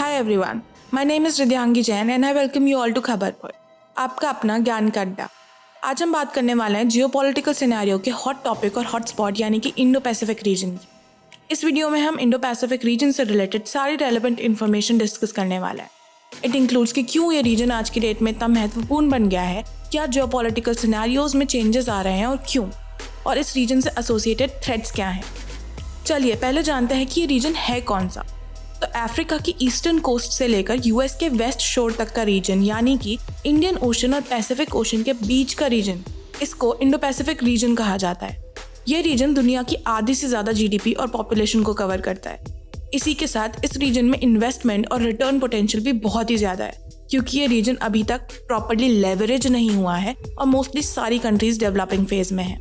Hi everyone, my name is Ridhyangi Jain and I welcome you all to खबरपुर, आपका अपना ज्ञान का अड्डा। आज हम बात करने वाले हैं जियोपॉलिटिकल सिनेरियो के हॉट टॉपिक और हॉट स्पॉट यानी कि इंडो पैसिफिक रीजन की। इस वीडियो में हम इंडो पैसिफिक रीजन से रिलेटेड सारी रेलेवेंट इन्फॉर्मेशन डिस्कस करने वाले हैं। इट इंक्लूड्स कि क्यों ये रीजन आज की डेट में इतना महत्वपूर्ण बन गया है, क्या जियोपॉलिटिकल सिनेरियोज में चेंजेस आ रहे हैं और क्यों, और इस रीजन से एसोसिएटेड थ्रेट्स क्या हैं। चलिए पहले जानते हैं कि ये रीजन है कौन सा। तो अफ्रीका की ईस्टर्न कोस्ट से लेकर यूएस के वेस्ट शोर तक का रीजन यानी कि इंडियन ओशन और पैसिफिक ओशन के बीच का रीजन, इसको इंडो पैसिफिक रीजन कहा जाता है। ये रीजन दुनिया की आधी से ज़्यादा जीडीपी और पॉपुलेशन को कवर करता है। इसी के साथ इस रीजन में इन्वेस्टमेंट और रिटर्न पोटेंशियल भी बहुत ही ज़्यादा है, क्योंकि ये रीजन अभी तक प्रॉपर्ली लेवरेज नहीं हुआ है और मोस्टली सारी कंट्रीज डेवलपिंग फेज में है।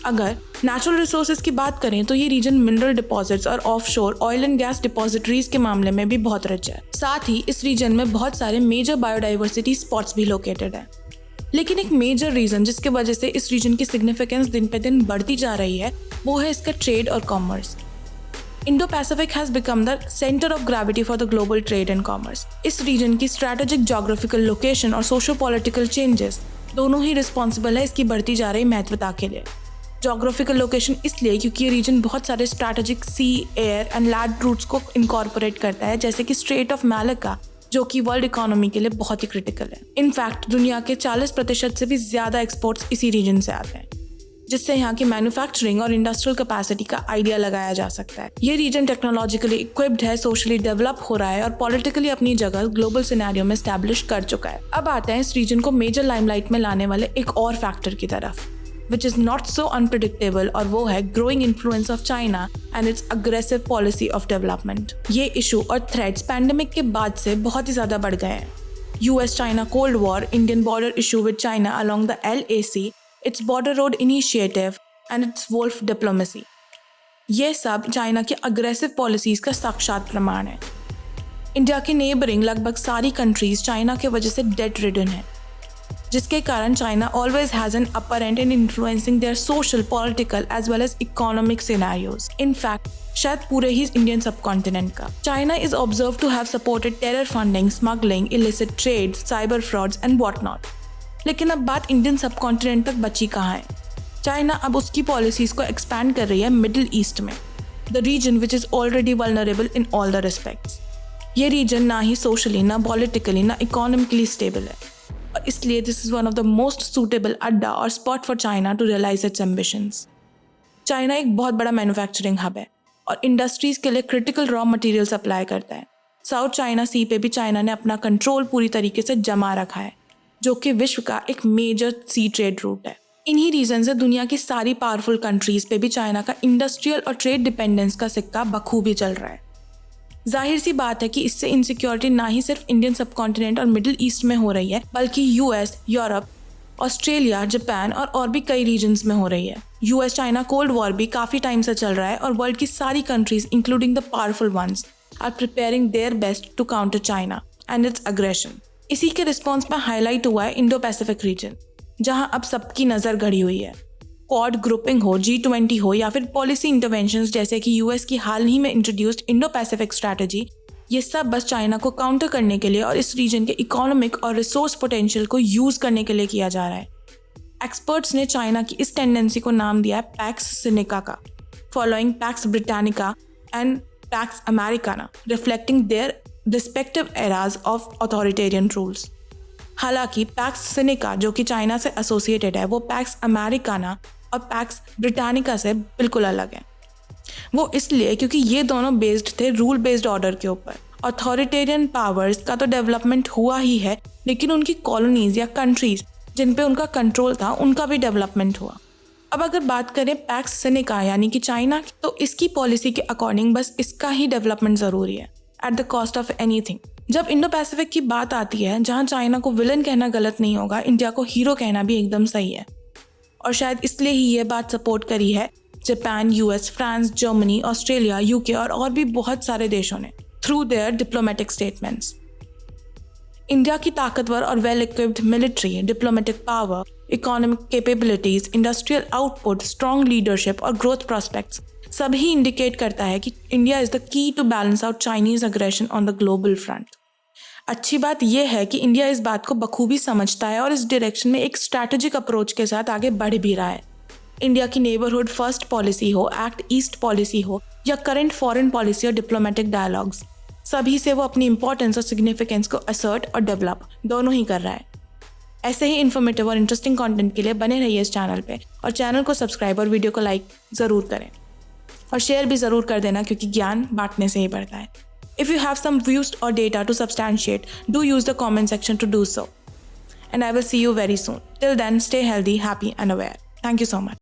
अगर नेचुरल रिसोर्सेज की बात करें तो ये रीजन मिनरल डिपॉजिट्स और offshore oil and gas depositories के मामले में भी बहुत रिच है। साथ ही इस रीजन में बहुत सारे मेजर बायोडाइवर्सिटी स्पॉट्स भी लोकेटेड है। लेकिन एक मेजर रीजन जिसकी वजह से इस रीजन की सिग्निफिकेंस दिन पे दिन बढ़ती जा रही है वो है इसका ट्रेड और commerce. Indo Pacific has become the centre of gravity for the global trade and commerce. इस रीजन की स्ट्रैटेजिक जोग्राफिकल लोकेशन और सोशो पॉलिटिकल चेंजेस दोनों ही रिस्पॉन्सिबल है इसकी बढ़ती जा रही महत्वता के लिए। जोग्राफिकल लोकेशन इसलिए क्योंकि ये रीजन बहुत सारे strategic sea, air and land routes को इनकॉर्पोरेट करता है, जैसे कि स्ट्रेट ऑफ मैलाक्का जो कि वर्ल्ड इकोनॉमी के लिए बहुत ही क्रिटिकल है। इनफैक्ट दुनिया के 40% से भी ज़्यादा एक्सपोर्ट्स इसी रीजन से आते हैं, जिससे यहाँ की मैन्युफैक्चरिंग और इंडस्ट्रियल कैपेसिटी का आइडिया लगाया जा सकता है। ये रीजन टेक्नोलॉजिकली इक्विप्ड है, सोशली डेवलप हो रहा है और पॉलिटिकली अपनी जगह ग्लोबल सिनेरियो में एस्टैब्लिश कर चुका है। अब आते हैं इस रीजन को मेजर लाइमलाइट में लाने वाले एक और फैक्टर की तरफ, which is not so unpredictable, और वो है growing influence of China and its aggressive policy of development। ये इशू और थ्रेट्स पैंडेमिक के बाद से बहुत ही ज़्यादा बढ़ गए हैं। US-China Cold War, Indian border issue with China along the LAC, its border road initiative and its wolf diplomacy, ये सब चाइना की अग्रेसिव पॉलिसीज का साक्षात प्रमाण है। इंडिया के नेबरिंग लगभग सारी कंट्रीज चाइना के वजह से डेट रिडन है, जिसके कारण China always has an upper hand in influencing their social, political as well as economic scenarios. In fact शायद पूरे ही इंडियन सबकॉन्टिनेंट का। China is observe to have supported terror funding, smuggling, illicit trade, cyber frauds and what not. लेकिन अब बात Indian subcontinent तक बची कहाँ है। चाइना अब उसकी पॉलिसीज को एक्सपैंड कर रही है मिडिल ईस्ट में, the region which is already vulnerable in all the respects. ये रीजन ना ही सोशली, ना पॉलिटिकली, ना इकोनॉमिकली स्टेबल है, और इसलिए this is one of the most suitable अड्डा और spot for China to realise its ambitions. China एक बहुत बड़ा मैन्युफैक्चरिंग हब है और इंडस्ट्रीज के लिए क्रिटिकल रॉ मटेरियल सप्लाई करता है। साउथ चाइना सी पे भी चाइना ने अपना कंट्रोल पूरी तरीके से जमा रखा है, जो कि विश्व का एक मेजर सी ट्रेड रूट है। इन्हीं रीजन से दुनिया की सारी पावरफुल कंट्रीज पे भी चाइना का इंडस्ट्रियल और ट्रेड डिपेंडेंस का सिक्का बखूबी चल रहा है। जाहिर सी बात है कि इससे इनसिक्योरिटी ना ही सिर्फ इंडियन सबकॉन्टिनेंट और मिडिल ईस्ट में हो रही है, बल्कि यूएस, यूरोप, ऑस्ट्रेलिया, जापान और भी कई रीजन्स में हो रही है। यूएस चाइना कोल्ड वॉर भी काफ़ी टाइम से चल रहा है और वर्ल्ड की सारी countries including the powerful ones are preparing their best to counter China and its aggression. इसी के रिस्पॉन्स में हाईलाइट हुआ है इंडो पैसिफिक रीजन, जहाँ अब सबकी नज़र गड़ी हुई है। क्वाड ग्रुपिंग हो, G20 हो या फिर पॉलिसी इंटरवेंशंस जैसे कि यूएस की हाल ही में इंट्रोड्यूस्ड इंडो पैसिफिक स्ट्रैटेजी, ये सब बस चाइना को काउंटर करने के लिए और इस रीजन के इकोनॉमिक और रिसोर्स पोटेंशियल को यूज करने के लिए किया जा रहा है। एक्सपर्ट्स ने चाइना की इस टेंडेंसी को नाम दिया है पैक्स सिनेका का, following PACS Britannica and PACS Americana, reflecting their respective eras of authoritarian rules. हालांकि पैक्स सिनेका जो कि चाइना से एसोसिएटेड है, वो पैक्स अमेरिकाना और पैक्स ब्रिटानिका से बिल्कुल अलग है। वो इसलिए क्योंकि ये दोनों बेस्ड थे रूल बेस्ड ऑर्डर के ऊपर। ऑथोरिटेरियन पावर्स का तो डेवलपमेंट हुआ ही है, लेकिन उनकी कॉलोनीज या कंट्रीज जिन पे उनका कंट्रोल था, उनका भी डेवलपमेंट हुआ। अब अगर बात करें पैक्स सिनेका यानी कि चाइना की, तो इसकी पॉलिसी के अकॉर्डिंग बस इसका ही डेवलपमेंट ज़रूरी है, at the cost of anything. जब इंडो पैसिफिक की बात आती है, जहाँ चाइना को विलन कहना गलत नहीं होगा, इंडिया को हीरो कहना भी एकदम सही है। और शायद इसलिए ही ये बात सपोर्ट करी है Japan, US, France, Germany, Australia, UK और भी बहुत सारे देशों ने through their diplomatic statements. India की ताकतवर और well equipped military, diplomatic power, economic capabilities, industrial output, strong leadership और ग्रोथ प्रॉस्पेक्ट्स सभी इंडिकेट करता है कि India is the key to balance out Chinese aggression on the global front. अच्छी बात यह है कि इंडिया इस बात को बखूबी समझता है और इस डायरेक्शन में एक स्ट्रैटेजिक अप्रोच के साथ आगे बढ़ भी रहा है। इंडिया की नेबरहुड फर्स्ट पॉलिसी हो, एक्ट ईस्ट पॉलिसी हो या करंट फॉरेन पॉलिसी और डिप्लोमेटिक डायलॉग्स, सभी से वो अपनी इंपॉर्टेंस और सिग्निफिकेंस को असर्ट और डेवलप दोनों ही कर रहा है। ऐसे ही इन्फॉर्मेटिव और इंटरेस्टिंग कंटेंट के लिए बने रहिए इस चैनल पे और चैनल को सब्सक्राइब और वीडियो को लाइक ज़रूर करें और शेयर भी ज़रूर कर देना, क्योंकि ज्ञान बांटने से ही बढ़ता है। If you have some views or data to substantiate, do use the comment section to do so. And I will see you very soon. Till then, stay healthy, happy and aware. Thank you so much.